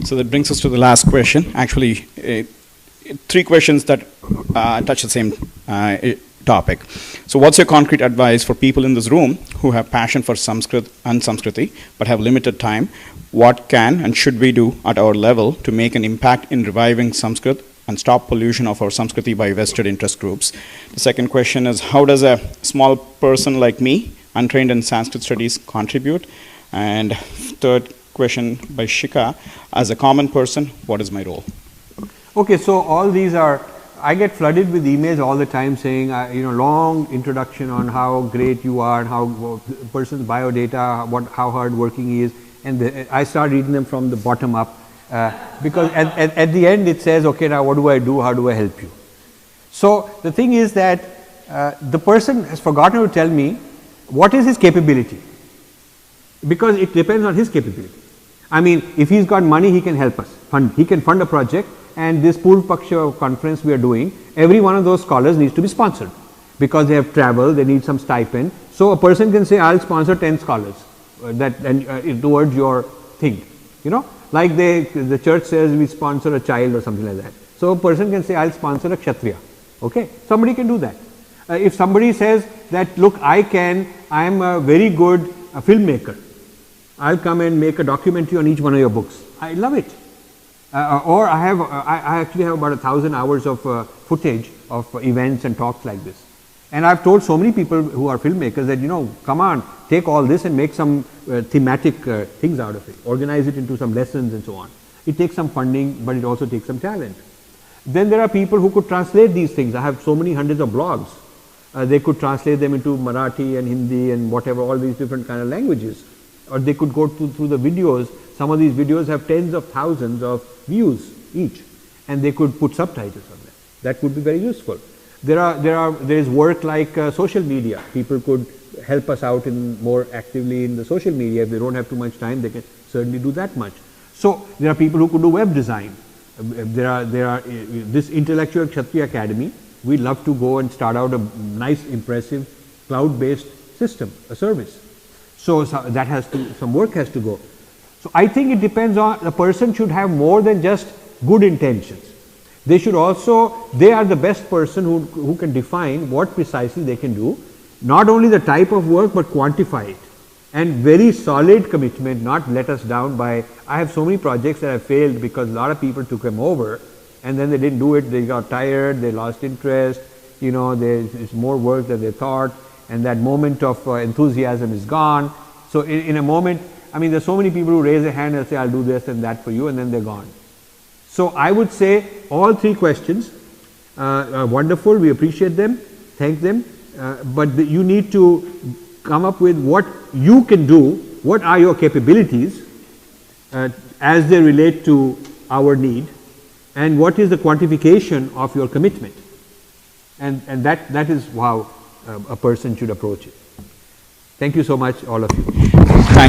So that brings us to the last question. Actually, three questions that touch the same topic. So what's your concrete advice for people in this room who have passion for Sanskrit and Sanskriti but have limited time? What can and should we do at our level to make an impact in reviving Sanskrit and stop pollution of our Sanskriti by vested interest groups? The second question is, how does a small person like me, untrained in Sanskrit studies, contribute? And third question by Shika, as a common person, what is my role? Okay, so all these are, I get flooded with emails all the time saying, long introduction on how great you are, and how person's biodata, how hard working he is, and I start reading them from the bottom up because at the end it says, okay, now what do I do? How do I help you? So the thing is that the person has forgotten to tell me what is his capability, because it depends on his capability. I mean, if he's got money, he can help us, he can fund a project. And this Purv Paksha conference we are doing, every one of those scholars needs to be sponsored because they have traveled, they need some stipend. So a person can say, I'll sponsor 10 scholars towards your thing. Like the church says we sponsor a child or something like that. So a person can say, I'll sponsor a Kshatriya. Okay, somebody can do that. If somebody says that, look, I am a very good filmmaker, I'll come and make a documentary on each one of your books. I love it. Or I actually have about 1,000 hours of footage of events and talks like this. And I've told so many people who are filmmakers that, come on, take all this and make some thematic things out of it, organize it into some lessons and so on. It takes some funding, but it also takes some talent. Then there are people who could translate these things. I have so many hundreds of blogs. They could translate them into Marathi and Hindi and whatever, all these different kind of languages. Or they could go through the videos. Some of these videos have tens of thousands of views each, and they could put subtitles on them. That would be very useful. There is work like social media. People could help us out more actively in the social media. If they don't have too much time, they can certainly do that much. So there are people who could do web design. There are this Intellectual Kshatriya Academy. We'd love to go and start out a nice, impressive, cloud-based system, a service. So that some work has to go. So I think it depends on, the person should have more than just good intentions. They are the best person who can define what precisely they can do, not only the type of work but quantify it, and very solid commitment, not let us down by, I have so many projects that have failed because a lot of people took them over and then they didn't do it, they got tired, they lost interest, there's more work than they thought, and that moment of enthusiasm is gone. So in a moment, there's so many people who raise their hand and say, I'll do this and that for you, and then they're gone. So I would say all three questions are wonderful. We appreciate them, thank them, but you need to come up with what you can do, what are your capabilities as they relate to our need, and what is the quantification of your commitment. And that is how a person should approach it. Thank you so much, all of you.